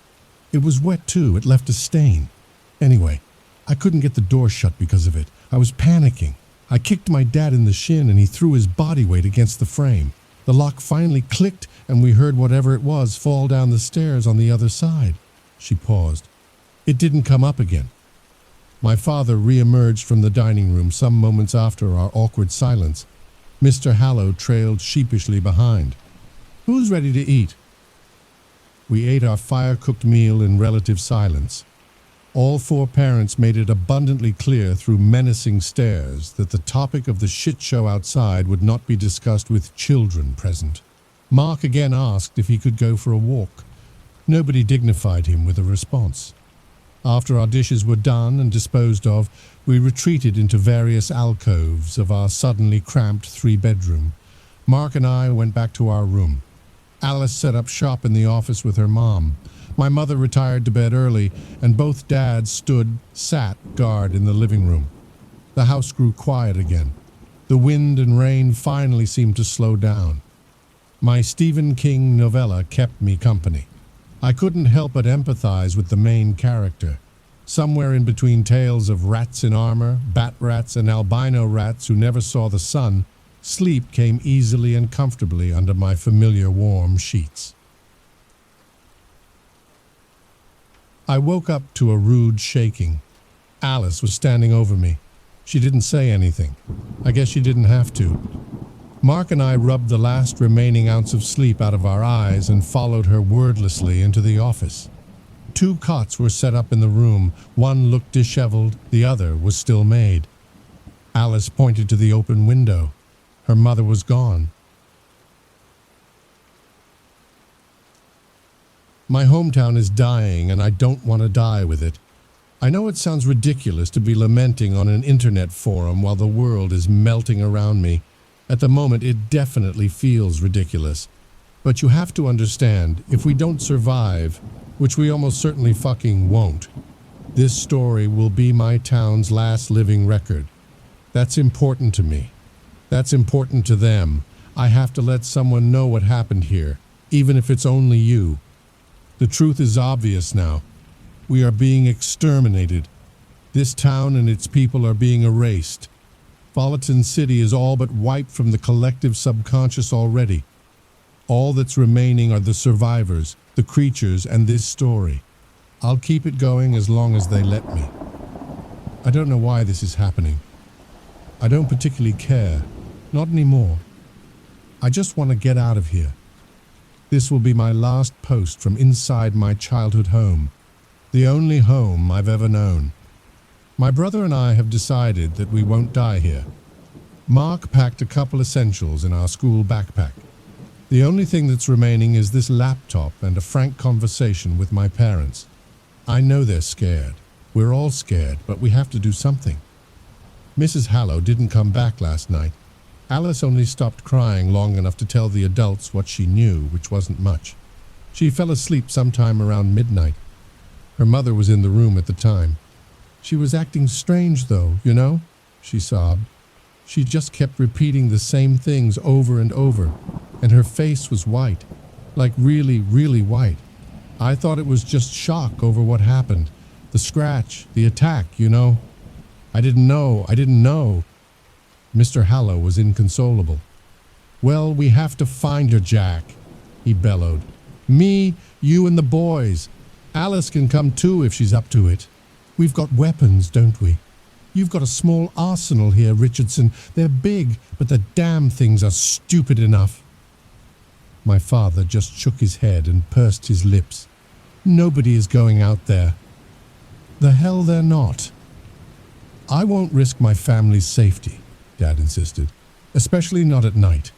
It was wet too, it left a stain. Anyway, I couldn't get the door shut because of it. I was panicking. I kicked my dad in the shin and he threw his body weight against the frame. The lock finally clicked and we heard whatever it was fall down the stairs on the other side. She paused. It didn't come up again. My father re-emerged from the dining room some moments after our awkward silence. Mr. Hallow trailed sheepishly behind. Who's ready to eat? We ate our fire-cooked meal in relative silence. All four parents made it abundantly clear through menacing stares that the topic of the shit show outside would not be discussed with children present. Mark again asked if he could go for a walk. Nobody dignified him with a response. After our dishes were done and disposed of, we retreated into various alcoves of our suddenly cramped three-bedroom. Mark and I went back to our room. Alice set up shop in the office with her mom. My mother retired to bed early, and both dads sat guard in the living room. The house grew quiet again. The wind and rain finally seemed to slow down. My Stephen King novella kept me company. I couldn't help but empathize with the main character. Somewhere in between tales of rats in armor, bat rats, and albino rats who never saw the sun, sleep came easily and comfortably under my familiar warm sheets. I woke up to a rude shaking. Alice was standing over me. She didn't say anything. I guess she didn't have to. Mark and I rubbed the last remaining ounce of sleep out of our eyes and followed her wordlessly into the office. 2 cots were set up in the room. One looked disheveled, the other was still made. Alice pointed to the open window. Her mother was gone. My hometown is dying, and I don't want to die with it. I know it sounds ridiculous to be lamenting on an internet forum while the world is melting around me. At the moment, it definitely feels ridiculous. But you have to understand, if we don't survive, which we almost certainly fucking won't, this story will be my town's last living record. That's important to me. That's important to them. I have to let someone know what happened here, even if it's only you. The truth is obvious now. We are being exterminated. This town and its people are being erased. Fallon City is all but wiped from the collective subconscious already. All that's remaining are the survivors, the creatures, and this story. I'll keep it going as long as they let me. I don't know why this is happening. I don't particularly care. Not anymore. I just want to get out of here. This will be my last post from inside my childhood home, the only home I've ever known. My brother and I have decided that we won't die here. Mark packed a couple essentials in our school backpack. The only thing that's remaining is this laptop and a frank conversation with my parents. I know they're scared. We're all scared, but we have to do something. Mrs. Hallow didn't come back last night. Alice only stopped crying long enough to tell the adults what she knew, which wasn't much. She fell asleep sometime around midnight. Her mother was in the room at the time. She was acting strange, though, she sobbed. She just kept repeating the same things over and over, and her face was white, like really, really white. I thought it was just shock over what happened, the scratch, the attack, I didn't know. Mr. Hallow was inconsolable. Well, we have to find her, Jack, he bellowed. Me, you, and the boys. Alice can come too if she's up to it. We've got weapons, don't we? You've got a small arsenal here, Richardson. They're big, but the damn things are stupid enough. My father just shook his head and pursed his lips. Nobody is going out there. The hell they're not. I won't risk my family's safety, Dad insisted, especially not at night.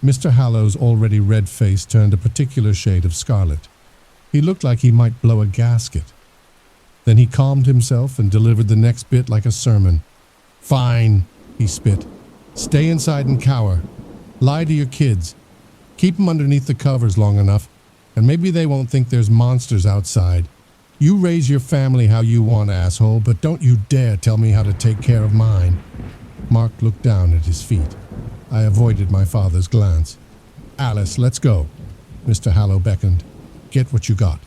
Mr. Hallow's already red face turned a particular shade of scarlet. He looked like he might blow a gasket. Then he calmed himself and delivered the next bit like a sermon. "Fine," he spit. "Stay inside and cower. Lie to your kids. Keep them underneath the covers long enough, and maybe they won't think there's monsters outside. You raise your family how you want, asshole, but don't you dare tell me how to take care of mine." Mark looked down at his feet. I avoided my father's glance. "Alice, let's go." Mr. Hallow beckoned. "Get what you got."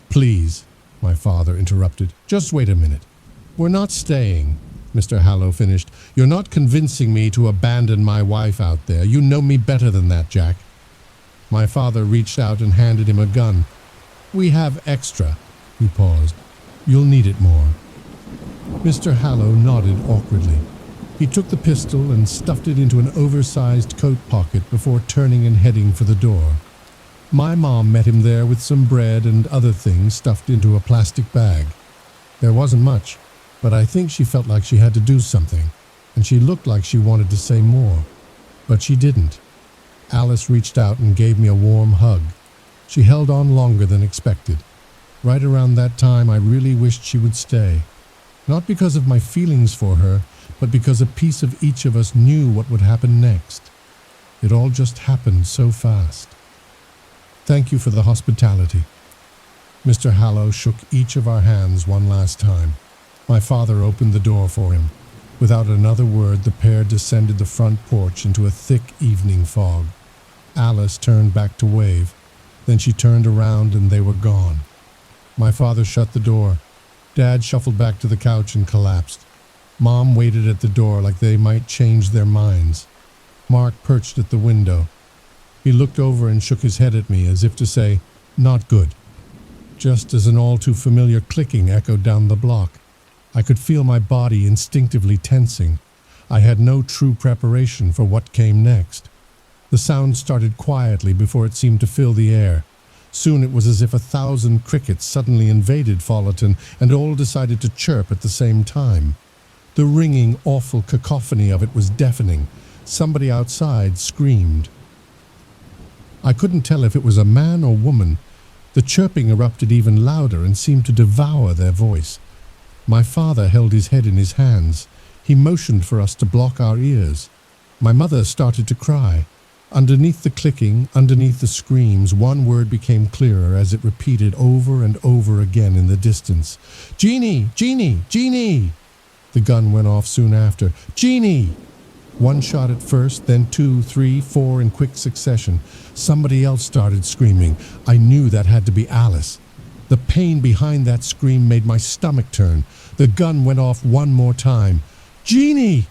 "Please," my father interrupted. "Just wait a minute." "We're not staying," Mr. Hallow finished. "You're not convincing me to abandon my wife out there. You know me better than that, Jack." My father reached out and handed him a gun. "We have extra." He paused. "You'll need it more." Mr. Hallow nodded awkwardly. He took the pistol and stuffed it into an oversized coat pocket before turning and heading for the door. My mom met him there with some bread and other things stuffed into a plastic bag. There wasn't much, but I think she felt like she had to do something, and she looked like she wanted to say more. But she didn't. Alice reached out and gave me a warm hug. She held on longer than expected. Right around that time, I really wished she would stay. Not because of my feelings for her, but because a piece of each of us knew what would happen next. It all just happened so fast. "Thank you for the hospitality." Mr. Hallow shook each of our hands one last time. My father opened the door for him. Without another word, the pair descended the front porch into a thick evening fog. Alice turned back to wave. Then she turned around and they were gone. My father shut the door. Dad shuffled back to the couch and collapsed. Mom waited at the door like they might change their minds. Mark perched at the window. He looked over and shook his head at me as if to say, "Not good." Just as an all too familiar clicking echoed down the block. I could feel my body instinctively tensing. I had no true preparation for what came next. The sound started quietly before it seemed to fill the air. Soon it was as if 1,000 crickets suddenly invaded Fallon and all decided to chirp at the same time. The ringing, awful cacophony of it was deafening. Somebody outside screamed. I couldn't tell if it was a man or woman. The chirping erupted even louder and seemed to devour their voice. My father held his head in his hands. He motioned for us to block our ears. My mother started to cry. Underneath the clicking, underneath the screams, one word became clearer as it repeated over and over again in the distance. "Jeannie! Jeannie! Jeannie!" The gun went off soon after. "Jeannie!" One shot at first, then 2, 3, 4 in quick succession. Somebody else started screaming. I knew that had to be Alice. The pain behind that scream made my stomach turn. The gun went off one more time. "Jeannie!"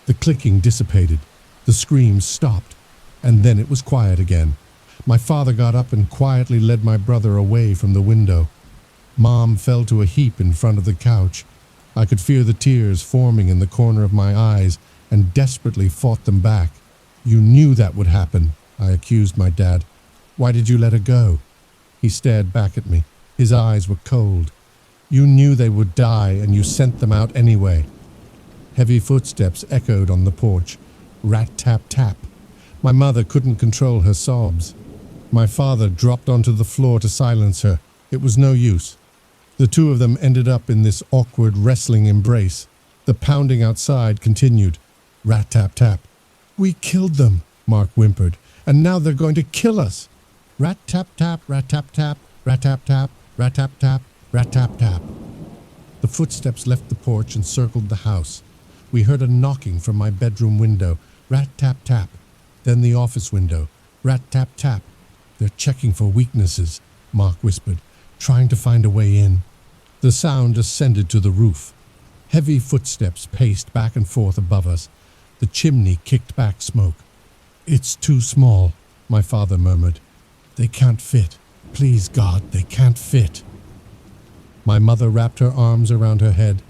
The clicking dissipated. The screams stopped. And then it was quiet again. My father got up and quietly led my brother away from the window. Mom fell to a heap in front of the couch. I could feel the tears forming in the corner of my eyes and desperately fought them back. "You knew that would happen," I accused my dad. "Why did you let her go?" He stared back at me. His eyes were cold. "You knew they would die and you sent them out anyway." Heavy footsteps echoed on the porch. Rat-tap-tap. My mother couldn't control her sobs. My father dropped onto the floor to silence her. It was no use. The two of them ended up in this awkward wrestling embrace. The pounding outside continued. Rat-tap-tap. "We killed them," Mark whimpered, "and now they're going to kill us." Rat-tap-tap, rat-tap-tap, rat-tap-tap, rat-tap-tap, rat-tap-tap. The footsteps left the porch and circled the house. We heard a knocking from my bedroom window. Rat-tap-tap. Then the office window. Rat-tap-tap. "They're checking for weaknesses," Mark whispered, "trying to find a way in." The sound ascended to the roof. Heavy footsteps paced back and forth above us. The chimney kicked back smoke. "It's too small," my father murmured. "They can't fit. Please, God, they can't fit." My mother wrapped her arms around her head.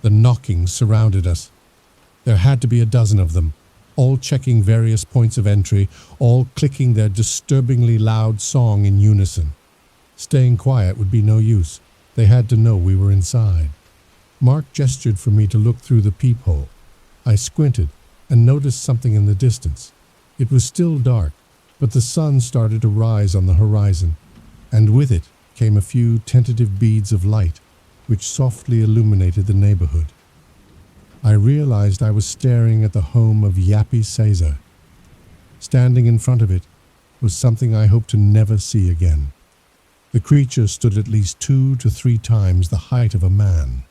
The knockings surrounded us. There had to be a dozen of them, all checking various points of entry, all clicking their disturbingly loud song in unison. Staying quiet would be no use. They had to know we were inside. Mark gestured for me to look through the peephole. I squinted and noticed something in the distance. It was still dark, but the sun started to rise on the horizon, and with it came a few tentative beads of light, which softly illuminated the neighborhood. I realized I was staring at the home of Yappy Caesar. Standing in front of it was something I hoped to never see again. The creature stood at least 2 to 3 times the height of a man.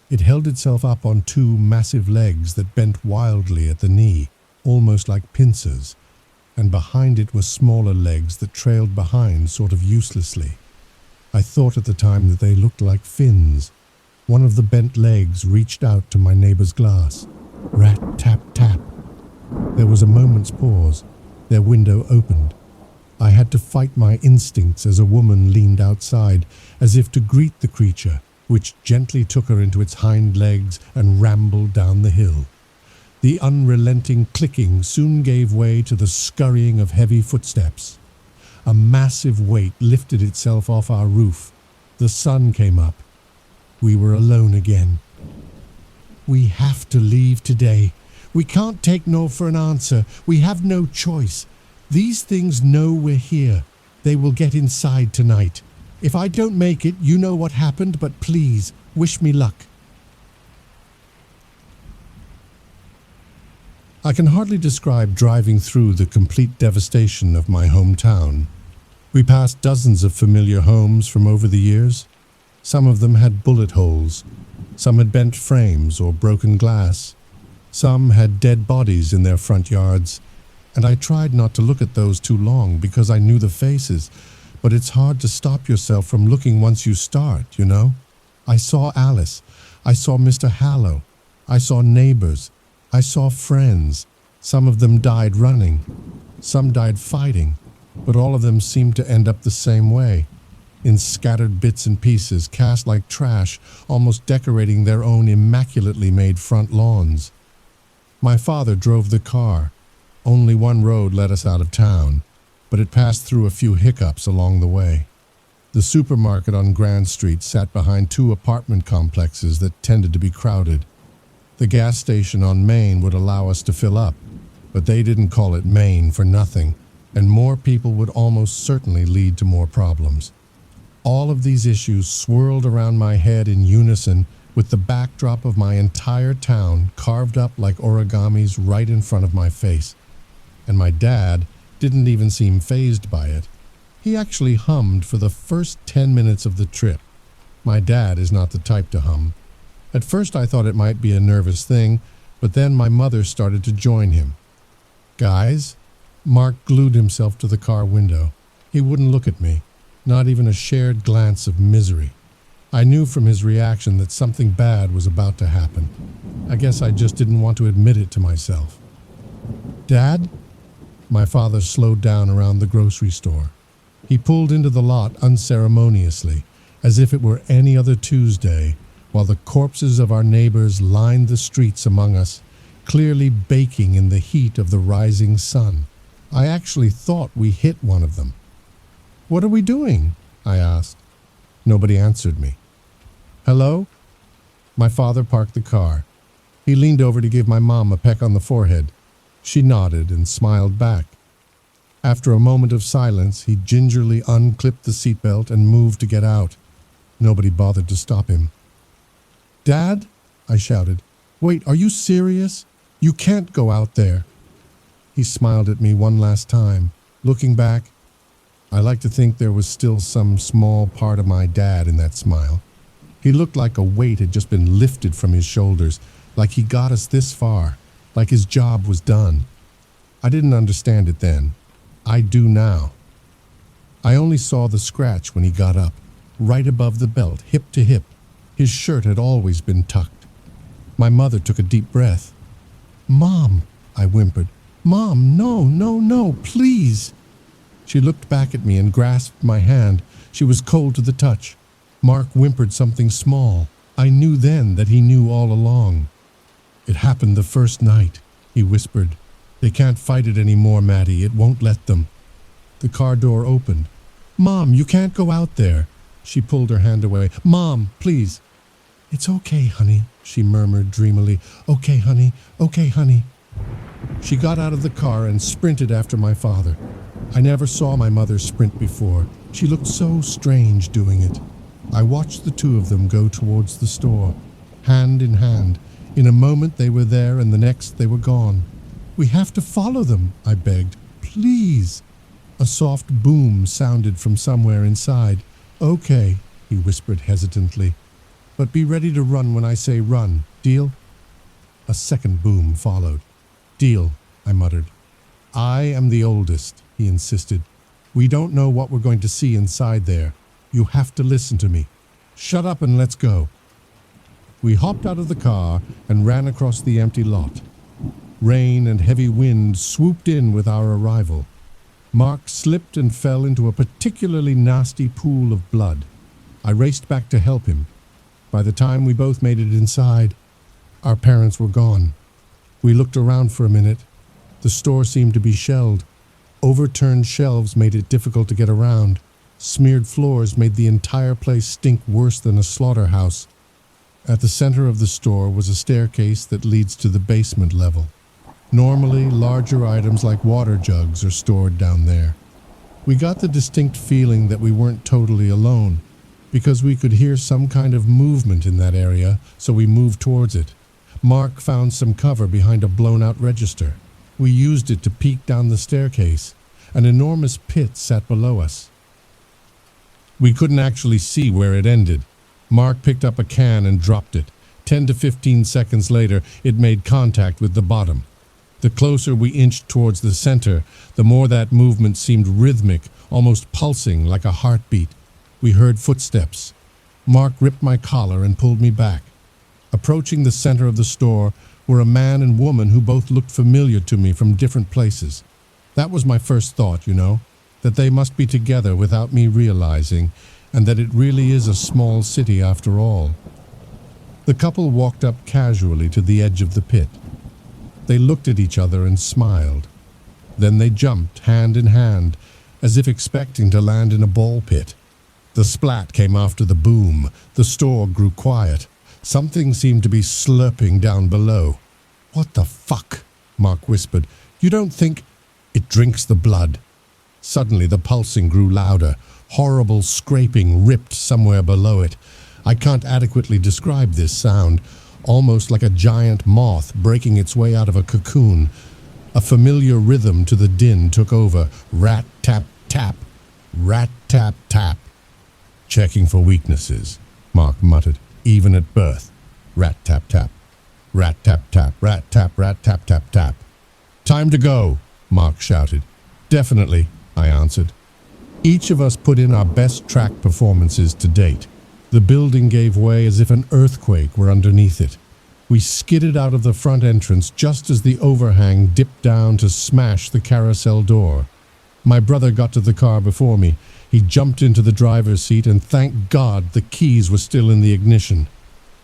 It held itself up on 2 massive legs that bent wildly at the knee, almost like pincers, and behind it were smaller legs that trailed behind sort of uselessly. I thought at the time that they looked like fins. One of the bent legs reached out to my neighbor's glass. Rat, tap, tap. There was a moment's pause. Their window opened. I had to fight my instincts as a woman leaned outside, as if to greet the creature, which gently took her into its hind legs and rambled down the hill. The unrelenting clicking soon gave way to the scurrying of heavy footsteps. A massive weight lifted itself off our roof. The sun came up. We were alone again. "We have to leave today. We can't take no for an answer. We have no choice. These things know we're here. They will get inside tonight. If I don't make it, you know what happened, but please, wish me luck." I can hardly describe driving through the complete devastation of my hometown. We passed dozens of familiar homes from over the years. Some of them had bullet holes. Some had bent frames or broken glass. Some had dead bodies in their front yards. And I tried not to look at those too long because I knew the faces. But it's hard to stop yourself from looking once you start, you know? I saw Alice. I saw Mr. Hallow. I saw neighbors. I saw friends. Some of them died running. Some died fighting. But all of them seemed to end up the same way, in scattered bits and pieces, cast like trash, almost decorating their own immaculately made front lawns. My father drove the car. Only one road led us out of town, but it passed through a few hiccups along the way. The supermarket on Grand Street sat behind 2 apartment complexes that tended to be crowded. The gas station on Main would allow us to fill up, but they didn't call it Main for nothing, and more people would almost certainly lead to more problems. All of these issues swirled around my head in unison with the backdrop of my entire town carved up like origamis right in front of my face. And my dad didn't even seem fazed by it. He actually hummed for the first 10 minutes of the trip. My dad is not the type to hum. At first I thought it might be a nervous thing, but then my mother started to join him. "Guys?" Mark glued himself to the car window. He wouldn't look at me, not even a shared glance of misery. I knew from his reaction that something bad was about to happen. I guess I just didn't want to admit it to myself. "Dad?" My father slowed down around the grocery store. He pulled into the lot unceremoniously, as if it were any other Tuesday, while the corpses of our neighbors lined the streets among us, clearly baking in the heat of the rising sun. I actually thought we hit one of them. "What are we doing?" I asked. Nobody answered me. "Hello?" My father parked the car. He leaned over to give my mom a peck on the forehead. She nodded and smiled back. After a moment of silence, he gingerly unclipped the seatbelt and moved to get out. Nobody bothered to stop him. "Dad?" I shouted. "Wait, are you serious? You can't go out there." He smiled at me one last time. Looking back, I like to think there was still some small part of my dad in that smile. He looked like a weight had just been lifted from his shoulders, like he got us this far, like his job was done. I didn't understand it then. I do now. I only saw the scratch when he got up, right above the belt, hip to hip. His shirt had always been tucked. My mother took a deep breath. "Mom," I whimpered. "Mom, no, no, no, please." She looked back at me and grasped my hand. She was cold to the touch. Mark whimpered something small. I knew then that he knew all along. "It happened the first night," he whispered. "They can't fight it anymore, Maddie. It won't let them." The car door opened. "Mom, you can't go out there." She pulled her hand away. "Mom, please." "It's okay, honey," she murmured dreamily. "Okay, honey. Okay, honey." She got out of the car and sprinted after my father. I never saw my mother sprint before. She looked so strange doing it. I watched the two of them go towards the store, hand in hand. In a moment they were there, and the next they were gone. "We have to follow them," I begged. "Please." A soft boom sounded from somewhere inside. "Okay," he whispered hesitantly. "But be ready to run when I say run. Deal?" A second boom followed. "Deal," I muttered. "I am the oldest," he insisted. "We don't know what we're going to see inside there. You have to listen to me. Shut up and let's go." We hopped out of the car and ran across the empty lot. Rain and heavy wind swooped in with our arrival. Mark slipped and fell into a particularly nasty pool of blood. I raced back to help him. By the time we both made it inside, our parents were gone. We looked around for a minute. The store seemed to be shelled. Overturned shelves made it difficult to get around. Smeared floors made the entire place stink worse than a slaughterhouse. At the center of the store was a staircase that leads to the basement level. Normally, larger items like water jugs are stored down there. We got the distinct feeling that we weren't totally alone, because we could hear some kind of movement in that area, so we moved towards it. Mark found some cover behind a blown-out register. We used it to peek down the staircase. An enormous pit sat below us. We couldn't actually see where it ended. Mark picked up a can and dropped it. 10 to 15 seconds later, it made contact with the bottom. The closer we inched towards the center, the more that movement seemed rhythmic, almost pulsing like a heartbeat. We heard footsteps. Mark ripped my collar and pulled me back. Approaching the center of the store were a man and woman who both looked familiar to me from different places. That was my first thought, that they must be together without me realizing, and that it really is a small city after all. The couple walked up casually to the edge of the pit. They looked at each other and smiled. Then they jumped hand in hand, as if expecting to land in a ball pit. The splat came after the boom. The store grew quiet. Something seemed to be slurping down below. "What the fuck?" Mark whispered. "You don't think—" "It drinks the blood." Suddenly the pulsing grew louder. Horrible scraping ripped somewhere below it. I can't adequately describe this sound. Almost like a giant moth breaking its way out of a cocoon. A familiar rhythm to the din took over. Rat-tap-tap. Rat-tap-tap. "Checking for weaknesses," Mark muttered. "Even at birth. Rat-tap-tap. Rat-tap-tap. Rat-tap, rat-tap-tap-tap." "Time to go," Mark shouted. "Definitely," I answered. Each of us put in our best track performances to date. The building gave way as if an earthquake were underneath it. We skidded out of the front entrance just as the overhang dipped down to smash the carousel door. My brother got to the car before me. He jumped into the driver's seat, and thank God the keys were still in the ignition.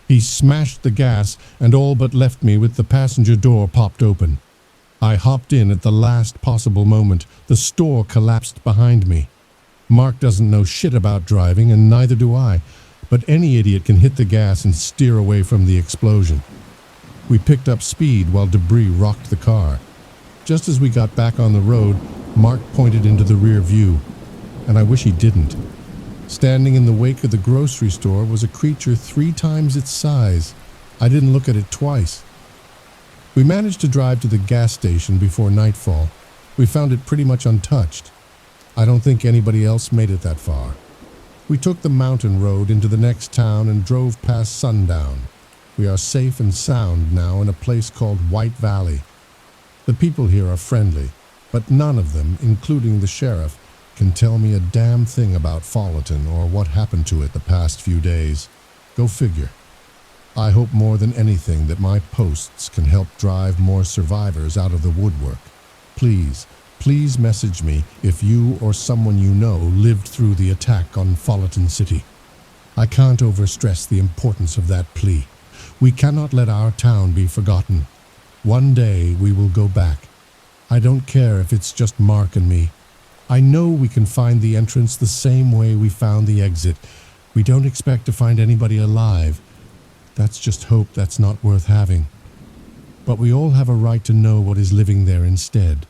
He smashed the gas and all but left me with the passenger door popped open. I hopped in at the last possible moment. The store collapsed behind me. Mark doesn't know shit about driving, and neither do I. But any idiot can hit the gas and steer away from the explosion. We picked up speed while debris rocked the car. Just as we got back on the road, Mark pointed into the rear view, and I wish he didn't. Standing in the wake of the grocery store was a creature 3 times its size. I didn't look at it twice. We managed to drive to the gas station before nightfall. We found it pretty much untouched. I don't think anybody else made it that far. We took the mountain road into the next town and drove past sundown. We are safe and sound now in a place called White Valley. The people here are friendly, but none of them, including the sheriff, can tell me a damn thing about Fallon or what happened to it the past few days. Go figure. I hope more than anything that my posts can help drive more survivors out of the woodwork. Please message me if you or someone you know lived through the attack on Fallon City. I can't overstress the importance of that plea. We cannot let our town be forgotten. One day we will go back. I don't care if it's just Mark and me. I know we can find the entrance the same way we found the exit. We don't expect to find anybody alive. That's just hope that's not worth having. But we all have a right to know what is living there instead.